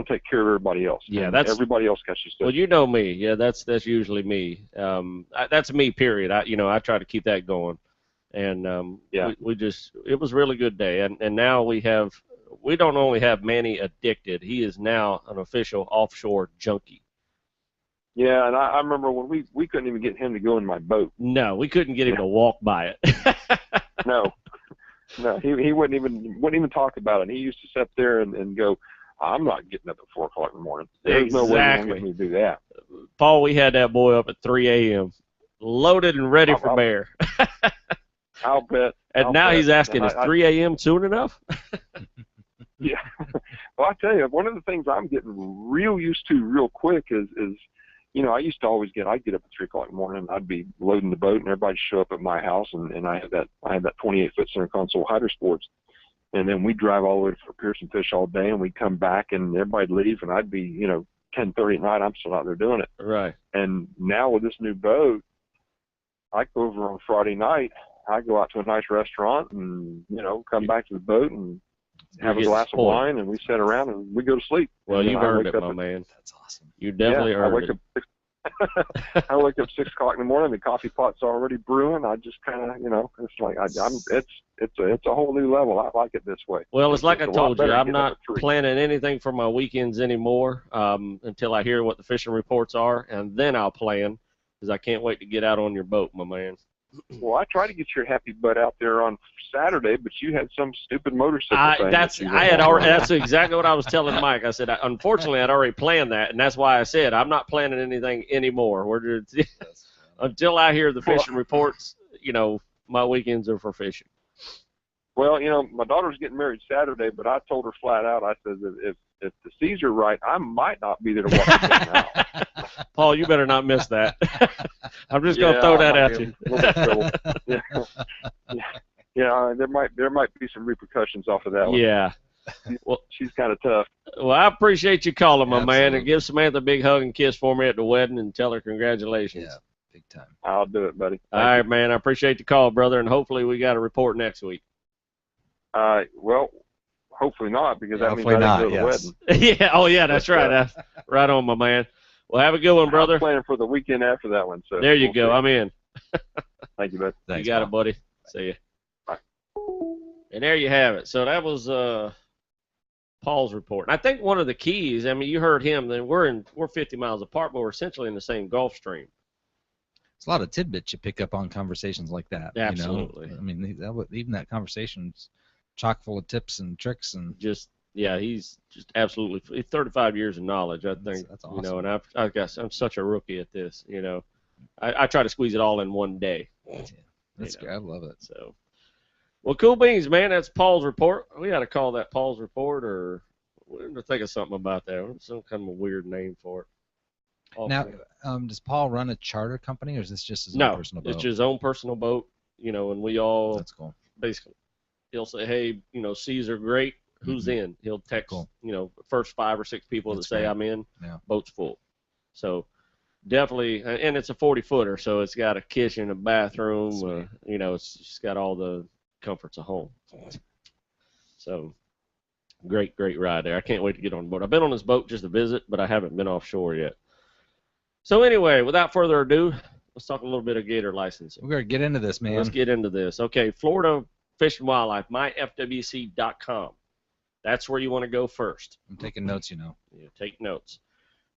take care of everybody else. Yeah, everybody else catches fish. Well, you know me. Yeah, that's usually me. That's me. Period. I try to keep that going, and it was a really good day, and now we don't only have Manny addicted. He is now an official offshore junkie. Yeah, and I remember when we couldn't even get him to go in my boat. No, we couldn't get him to walk by it. No, he wouldn't even talk about it. He used to sit there and go, I'm not getting up at 4 o'clock in the morning. There's no way you're going to do that. Paul, we had that boy up at 3 a.m., loaded and ready for bear. I'll bet. And now he's asking, is 3 a.m. soon enough? Yeah. Well, I tell you, one of the things I'm getting real used to real quick is I used to always I'd get up at 3 o'clock in the morning, I'd be loading the boat, and everybody'd show up at my house, and I had that 28-foot center console hydro sports. And then we'd drive all the way to Fort Pierce and fish all day, and we'd come back, and everybody'd leave, and I'd be, 10:30 at night, I'm still out there doing it. Right. And now with this new boat, I go over on Friday night, I go out to a nice restaurant and, come back to the boat and have a glass of wine, and we sit around and we go to sleep. Well, you've earned it, my man. That's awesome. You definitely earned it. I wake up 6 o'clock in the morning. The coffee pot's already brewing. I just kind of, it's like it's a whole new level. I like it this way. Well, it's like I told you, I'm not planning anything for my weekends anymore until I hear what the fishing reports are, and then I'll plan because I can't wait to get out on your boat, my man. Well, I tried to get your happy butt out there on Saturday, but you had some stupid motorcycle thing. That's exactly what I was telling Mike. I said, unfortunately, I'd already planned that, and that's why I said I'm not planning anything anymore. Until I hear the fishing reports, my weekends are for fishing. Well, my daughter's getting married Saturday, but I told her flat out, I said, if the seas are right, I might not be there to watch the game out. Paul, you better not miss that. I'm just going to throw that at you. Yeah, Yeah, there might be some repercussions off of that one. Yeah. Well, she's kind of tough. Well, I appreciate you calling, my man, Absolutely. and give Samantha a big hug and kiss for me at the wedding and tell her congratulations. Yeah, big time. I'll do it, buddy. All right, man. I appreciate the call, brother, and hopefully we got a report next week. Well, hopefully not, because that means Hopefully I didn't go not, to the wedding. Yeah. Oh, yeah. That's right. That's right on, my man. Well, have a good one, brother. I'm planning for the weekend after that one. So There you we'll go. see. I'm in. Thank you, bud. Thanks, you got Paul. it, buddy. See ya. Bye. And there you have it. So that was Paul's report. And I think one of the keys, I mean, you heard him. Then we're 50 miles apart, but we're essentially in the same Gulf Stream. It's a lot of tidbits you pick up on conversations like that. Absolutely. You know? I mean, even that conversation's chock full of tips and tricks and Just yeah, he's just absolutely 35 years of knowledge. I think that's awesome. you know, and I guess I'm such a rookie at this. You know, I try to squeeze it all in one day. That's great. I love it. So, well, cool beans, man. That's Paul's report. We got to call that Paul's report, or we're going to think of something about that. Some kind of a weird name for it. Now, does Paul run a charter company, or is this just his no, own personal boat? it's just his own personal boat. You know, and we all That's cool. basically he'll say, hey, you know, C's are great. Who's in? He'll text, Cool. you know, the first 5 or 6 people That's that say great. I'm in. Yeah. Boat's full. So definitely, and it's a 40-footer, so it's got a kitchen, a bathroom. You know, it's just got all the comforts of home. So great ride there. I can't wait to get on the boat. I've been on this boat just to visit, but I haven't been offshore yet. So anyway, without further ado, let's talk a little bit of gator licensing. We're gonna get into this, man. Let's get into this. Okay, Florida Fish and Wildlife, myfwc.com. That's where you want to go first. I'm taking notes, you know. Yeah, take notes.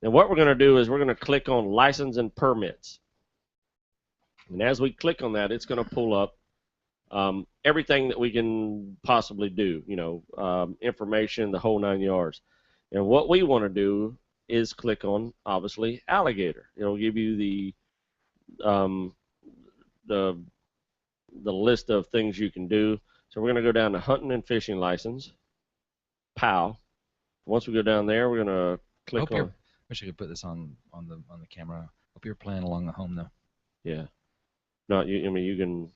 Now what we're going to do is we're going to click on license and permits. And as we click on that, it's going to pull up everything that we can possibly do, you know, information, the whole 9 yards. And what we want to do is click on, obviously, alligator. It'll give you the list of things you can do. So we're going to go down to hunting and fishing license. POW. Once we go down there, we're going to click on. Wish I could put this on the camera. Hope you're playing along at home though. Yeah. Not you. I mean, you can.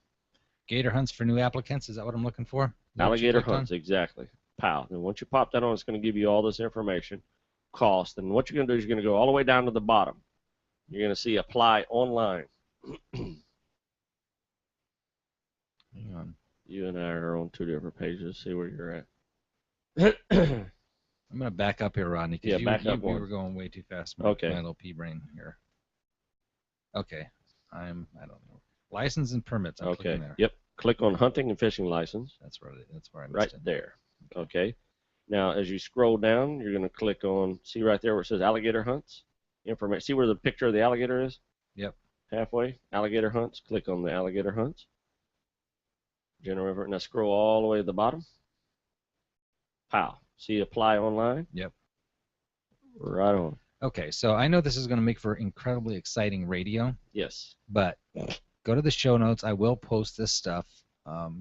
Gator hunts for new applicants. Is that what I'm looking for? Alligator hunts, exactly. POW. And once you pop that on, it's going to give you all this information, cost. And what you're going to do is you're going to go all the way down to the bottom. You're going to see apply online. Hang on. You and I are on 2 different pages. See where you're at. I'm gonna back up here, Rodney. 'Cause Yeah, you, back you, up you one. were going way too fast. Okay. My little pea brain here. Okay. I don't know. License and permits. I'm Okay. clicking there. Yep. Click on hunting and fishing license. That's where I missed Right it. there. Okay. Now, as you scroll down, you're going to click on, see right there where it says alligator hunts? Information. See where the picture of the alligator is? Yep. Halfway. Alligator hunts. Click on the alligator hunts. Generate. Now scroll all the way to the bottom. POW. See apply online? Yep. Right on. Okay, so I know this is going to make for incredibly exciting radio, Yes. but go to the show notes. I will post this stuff,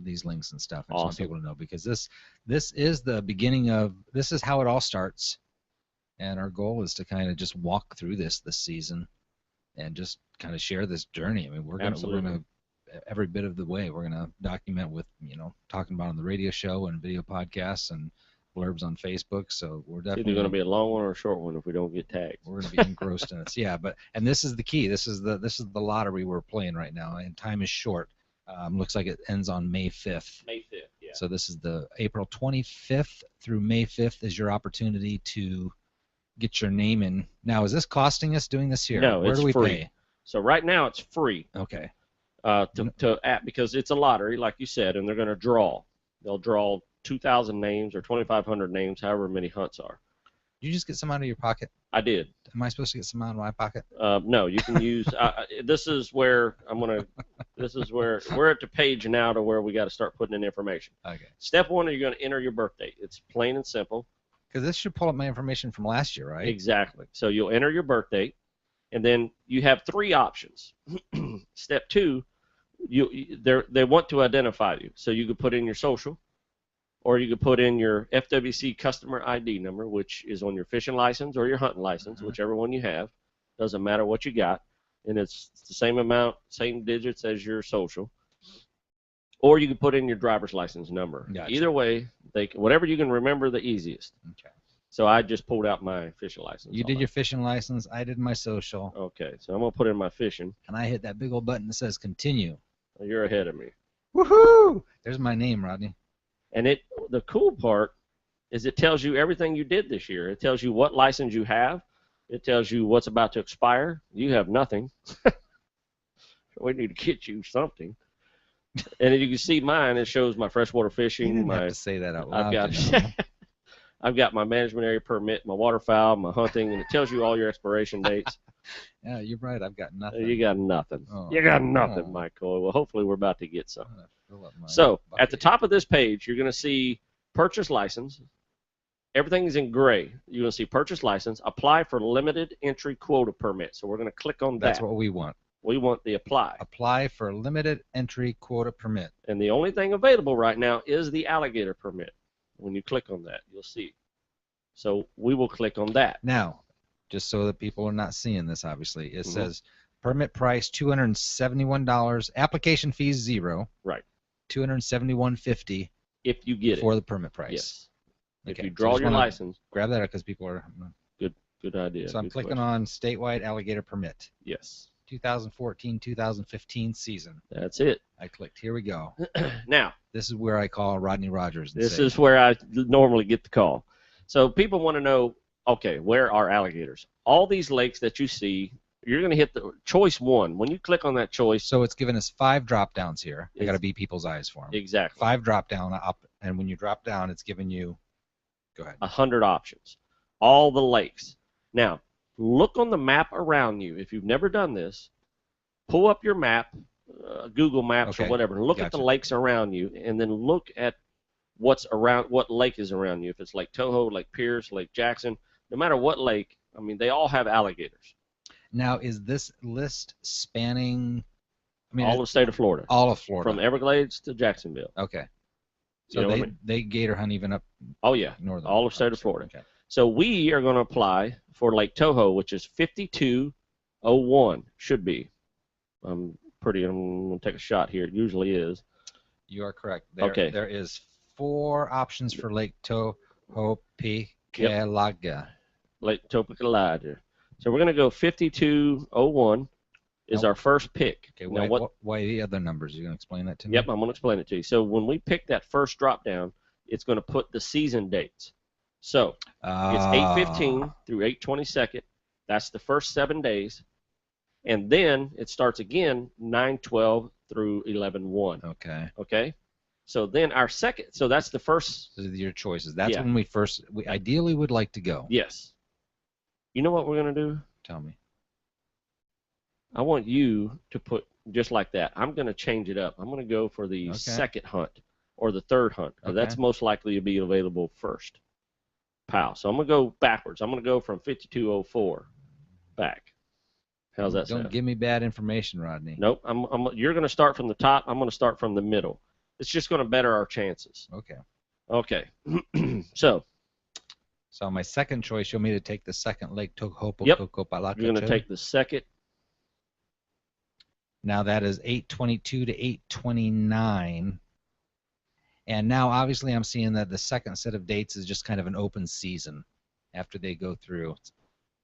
these links and stuff. I just want Awesome. people to know because this is the beginning of, this is how it all starts, and our goal is to kind of just walk through this season and just kind of share this journey. I mean, we're gonna every bit of the way we're gonna document with, you know, talking about on the radio show and video podcasts and blurbs on Facebook. So we're It's definitely either going to be a long one or a short one if we don't get tagged. we're going to be engrossed in it. Yeah, and this is the key. This is the lottery we're playing right now, and time is short. Looks like it ends on May 5th. May 5th, yeah. So this is the April 25th through May 5th is your opportunity to get your name in. Now, is this costing us doing this here? No, Where it's do we free. pay? So right now it's free. Okay. Because it's a lottery, like you said, and they're going to draw. They'll draw 2,000 names or 2,500 names, however many hunts are. You just get some out of your pocket? I did. Am I supposed to get some out of my pocket? No, you can use. This is where I'm gonna. This is where we're at the page now to where we got to start putting in information. Okay. Step 1, you're going to enter your birth date. It's plain and simple. Because this should pull up my information from last year, right? Exactly. So you'll enter your birth date, and then you have 3 options. Step 2, they want to identify you, so you could put in your social, or you could put in your FWC customer ID number, which is on your fishing license or your hunting license, whichever one you have. Doesn't matter what you got, and it's the same amount, same digits as your social. or you can put in your driver's license number. Gotcha. Either way, whatever you can remember the easiest. Okay. So I just pulled out my fishing license. You did your fishing license. I did my social. Okay, so I'm going to put in my fishing. And I hit that big old button that says continue. You're ahead of me. Woohoo! There's my name, Rodney. And the cool part is it tells you everything you did this year. It tells you what license you have. It tells you what's about to expire. You have nothing. We need to get you something. And you can see mine. It shows my freshwater fishing. You didn't have to say that out loud. I've got my management area permit, my waterfowl, my hunting, and it tells you all your expiration dates. Yeah, you're right. I've got nothing. You got nothing. Oh, you got nothing, Michael. Well, hopefully we're about to get some. So at the top of this page, you're going to see purchase license. Everything is in gray. You're going to see purchase license, apply for limited entry quota permit. So we're going to click on that. That's what we want. We want the apply. Apply for limited entry quota permit. And the only thing available right now is the alligator permit. When you click on that, you'll see. So we will click on that. Now, just so that people are not seeing this, obviously, it says permit price $271, application fees $0. Right. $271.50 if you get for the permit price. Yes. Okay. If you draw your license. Grab that because people are. Good idea. So I'm clicking on statewide alligator permit. Yes. 2014-2015 season. That's it. I clicked. Here we go. Now. This is where I call Rodney Rogers. This is where I normally get the call. So people want to know, okay, where are alligators? All these lakes that you see, you're going to hit the choice 1. When you click on that choice. So it's giving us 5 drop downs here. I got to be people's eyes for them. Exactly. 5 drop down up, and when you drop down, it's giving you. Go ahead. 100 options. All the lakes. Now, look on the map around you. If you've never done this, pull up your map, Google Maps or whatever, and look at the lakes around you, and then look at what lake is around you. If it's Lake Toho, Lake Pierce, Lake Jackson, no matter what lake, I mean, they all have alligators. Now, is this list spanning? I mean, all of the state of Florida. All of Florida. From Everglades to Jacksonville. Okay. So they gator hunt even up. Oh yeah, northern. All of the state of Florida. Okay. So we are going to apply for Lake Toho, which is 5201. Should be. I'm going to take a shot here. It usually is. You are correct. There is 4 options for Lake Tohopekalaga. Lake Tohopekalaga. So we're going to go 5201 is our first pick. Okay. Why the other numbers? You going to explain that to me? Yep, I'm going to explain it to you. So when we pick that first drop down, it's going to put the season dates. So it's 8/15 through 8/22. That's the first 7 days. And then it starts again 9/12 through 11/1. Okay. Okay. So then our second. So that's the first. Those are your choices. That's when we ideally would like to go. Yes. You know what we're going to do? Tell me. I want you to put just like that. I'm going to change it up. I'm going to go for the second hunt or the third hunt. That's most likely to be available first. Pow. So I'm going to go backwards. I'm going to go from 5204 back. How's that sound? Don't give me bad information, Rodney. Nope. You're going to start from the top. I'm going to start from the middle. It's just going to better our chances. Okay. Okay. So my second choice, you want me to take the second Lake Tohopekalaga? Yep. You're going to take the second. Now that is 8/22 to 8/29. And now, obviously, I'm seeing that the second set of dates is just kind of an open season after they go through.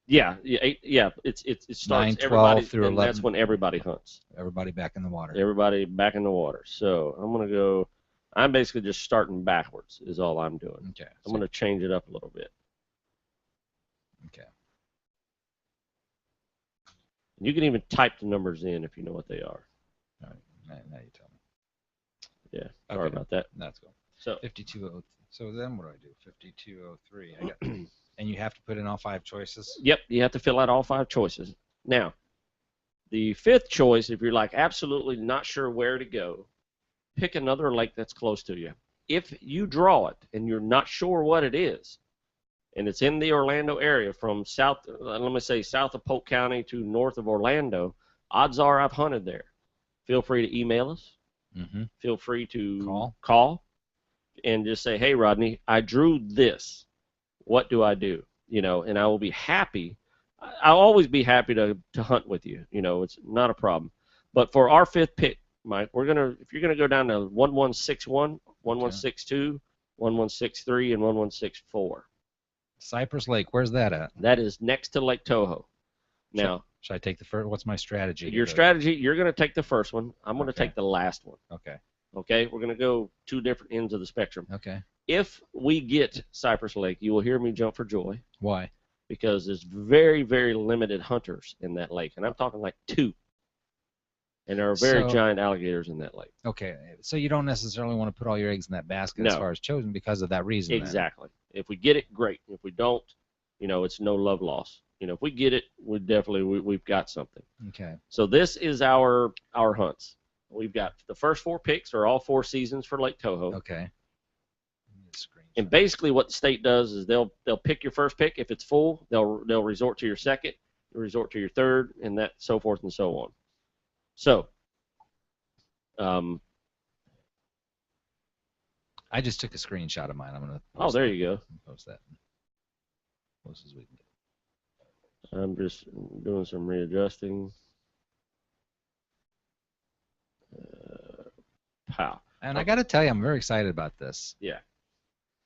Yeah. It starts 9/12 through 11. That's when everybody hunts. Everybody back in the water. Everybody back in the water. So I'm going to go. I'm basically just starting backwards is all I'm doing. Okay. I'm going to change it up a little bit. Okay. You can even type the numbers in if you know what they are. All right. Now you tell me. Yeah. Sorry about that. That's cool. So 5203. So then what do I do? 5203. I got. And you have to put in all 5 choices? Yep, you have to fill out all 5 choices. Now, the 5th choice, if you're like absolutely not sure where to go, pick another lake that's close to you. If you draw it and you're not sure what it is, and it's in the Orlando area from south of Polk County to north of Orlando, odds are I've hunted there. Feel free to email us. Mm-hmm. Feel free to call and just say, hey, Rodney, I drew this. What do I do? And I will be happy. I'll always be happy to hunt with you. It's not a problem. But for our 5th pick, Mike, if you're gonna go down to 1161, 1162, 1163, and 1164. Cypress Lake, where's that at? That is next to Lake Toho. Now, should I take the first? What's my strategy? Your strategy, you're going to take the first one. I'm going to Okay. take the last one. Okay. Okay? We're going to go two different ends of the spectrum. Okay. If we get Cypress Lake, you will hear me jump for joy Why? because there's very, very limited hunters in that lake. And I'm talking like 2. And there are very giant alligators in that lake. Okay. So you don't necessarily want to put all your eggs in that basket as No. far as chosen because of that reason. Exactly. If we get it, great. If we don't, it's no love loss. If we get it, we've got something. Okay. So this is our hunts. We've got the first 4 picks are all 4 seasons for Lake Toho. Okay. And basically what the state does is they'll pick your first pick. If it's full, they'll resort to your second, resort to your third, and that so forth and so on. So I just took a screenshot of mine. I'm gonna there you go. Post that. Close as we can get. I'm just doing some readjusting. Pow. And I got to tell you, I'm very excited about this. Yeah.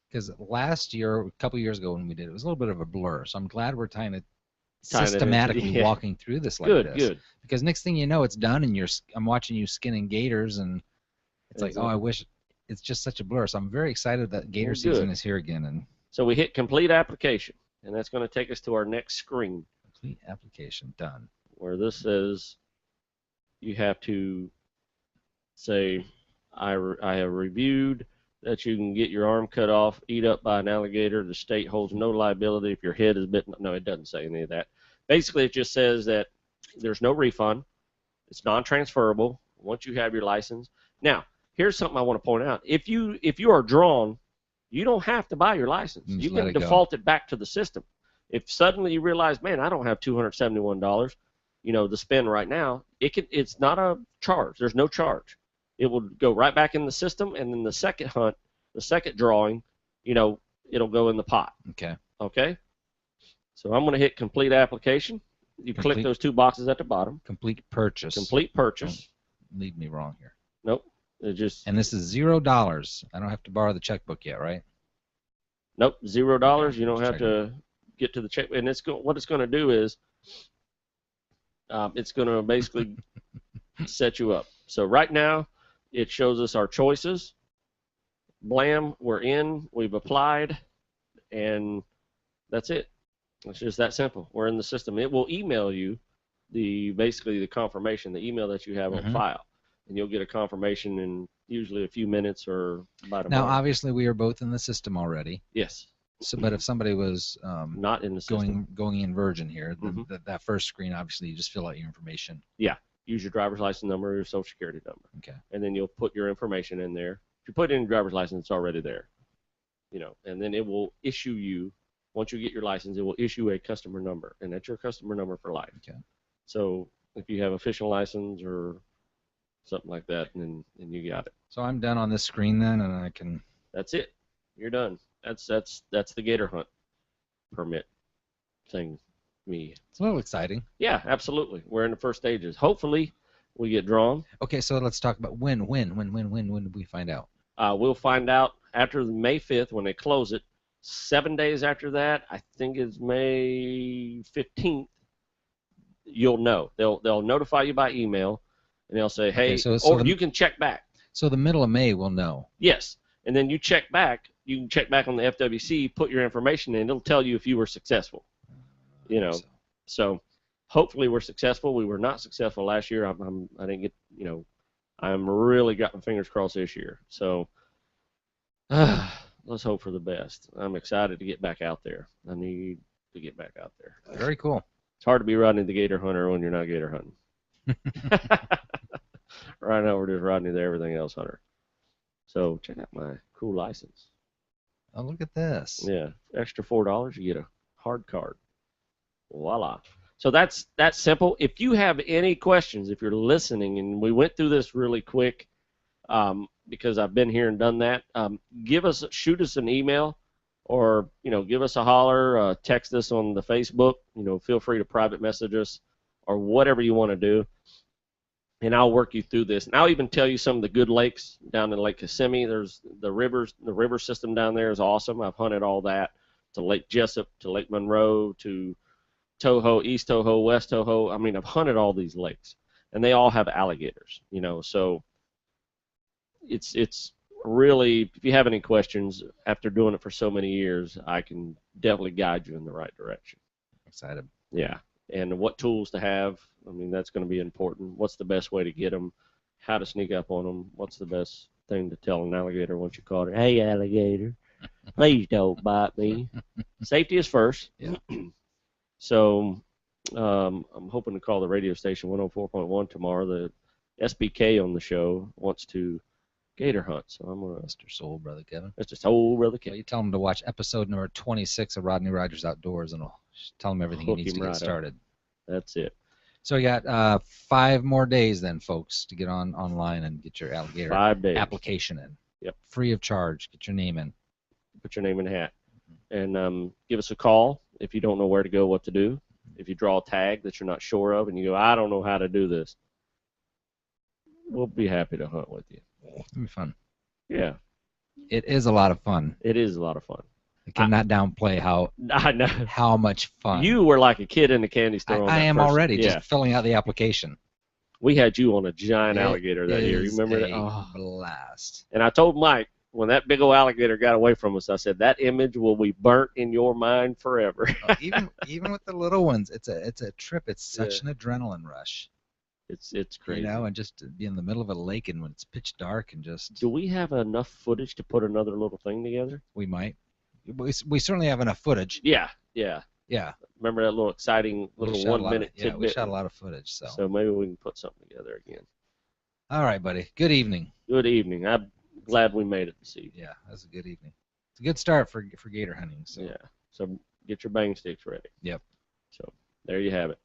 Because last year, a couple years ago when we did it, was a little bit of a blur. So I'm glad we're systematically walking through this like this. Good. Because next thing you know, it's done, and I'm watching you skinning gators, and it's like, I wish it's just such a blur. So I'm very excited that gator season is here again. And so we hit complete application, and that's going to take us to our next screen. Complete application done. Where this says you have to say, I have reviewed that you can get your arm cut off, eat up by an alligator. The state holds no liability if your head is bitten. No, it doesn't say any of that. Basically, it just says that there's no refund. It's non-transferable once you have your license. Now, here's something I want to point out. If you are drawn, you don't have to buy your license. You can default it back to the system. If suddenly you realize, man, I don't have $271, to spend right now, it's not a charge. There's no charge. It will go right back in the system, and then the second hunt, the second drawing, it'll go in the pot. Okay. Okay? So I'm going to hit complete application. You click those 2 boxes at the bottom. Complete purchase. Complete purchase. Don't lead me wrong here. Nope. And this is $0. I don't have to borrow the checkbook yet, right? Nope. $0. You don't have to get to the check. And what it's going to do is it's going to basically set you up. So right now, it shows us our choices. Blam, we're in, we've applied, and that's it. It's just that simple. We're in the system. It will email you basically the confirmation, the email that you have on file. And you'll get a confirmation in usually a few minutes or about a month. Now, obviously, we are both in the system already. Yes. So, but if somebody was not in the system, going in virgin here, that first screen, obviously, you just fill out your information. Yeah. Use your driver's license number or your social security number. Okay. And then you'll put your information in there. If you put in your driver's license, it's already there. And then it will issue you, once you get your license, it will issue a customer number, and that's your customer number for life. Okay. So if you have official license or something like that, then you got it. So I'm done on this screen then, and I can. That's it. You're done. That's the gator hunt permit thing. It's a little exciting. Yeah, absolutely. We're in the first stages. Hopefully, we get drawn. Okay, so let's talk about when do we find out? We'll find out after May 5th when they close it. 7 days after that, I think it's May 15th. You'll know. They'll notify you by email, and they'll say, hey, you can check back. So the middle of May we'll know. Yes, and then you check back. You can check back on the FWC, put your information in. It'll tell you if you were successful. So hopefully we're successful. We were not successful last year. I didn't get, I'm really got my fingers crossed this year. So let's hope for the best. I'm excited to get back out there. I need to get back out there. Very cool. It's hard to be Rodney the Gator Hunter when you're not gator hunting. Right now we're just Rodney the Everything Else Hunter. So check out my cool license. Oh, look at this. Yeah, extra $4, you get a hard card. Voila. So that's simple. If you have any questions, if you're listening, and we went through this really quick because I've been here and done that, shoot us an email or, give us a holler, text us on the Facebook. Feel free to private message us or whatever you want to do. and I'll work you through this. And I'll even tell you some of the good lakes down in Lake Kissimmee. There's the river system down there is awesome. I've hunted all that, to Lake Jessup, to Lake Monroe, to Toho, East Toho, West Toho. I mean, I've hunted all these lakes, and they all have alligators, so it's really, if you have any questions after doing it for so many years, I can definitely guide you in the right direction. Excited. Yeah, and what tools to have. I mean, that's going to be important. What's the best way to get them? How to sneak up on them? What's the best thing to tell an alligator once you caught it? Hey, alligator, please don't bite me. Safety is first. Yeah. So I'm hoping to call the radio station 104.1 tomorrow. The SBK on the show wants to gator hunt, so I'm going to. Mr. Soul, Brother Kevin. Mr. Soul, Brother Well, Kevin. you tell him to watch episode number 26 of Rodney Rogers Outdoors, and I'll tell him everything he needs to get started. That's it. So you got 5 more days then, folks, to get online and get your alligator 5 days. application in. Yep. Free of charge. Get your name in. Put your name in the hat. And give us a call if you don't know where to go, what to do. If you draw a tag that you're not sure of and you go, I don't know how to do this, we'll be happy to hunt with you. It'll be fun. Yeah. It is a lot of fun. It is a lot of fun. I cannot downplay I know. how much fun. You were like a kid in the candy store. I am already Yeah. just filling out the application. We had you on a giant alligator that year. You remember that? Oh, blast. And I told Mike, when that big old alligator got away from us, I said, that image will be burnt in your mind forever. even with the little ones, it's a trip. It's such an adrenaline rush. It's crazy. And just to be in the middle of a lake and when it's pitch dark and just. Do we have enough footage to put another little thing together? We might. We certainly have enough footage. Yeah. Yeah. Remember that little exciting little 1 minute tidbit? Yeah, we shot a lot of footage. So maybe we can put something together again. All right, buddy. Good evening. Good evening. I'm glad we made it this evening. Yeah, that's a good evening. It's a good start for gator hunting. So. Yeah. So get your bang sticks ready. Yep. So there you have it.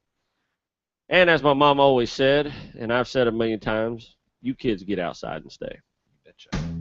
And as my mom always said, and I've said a million times, you kids get outside and stay. You betcha.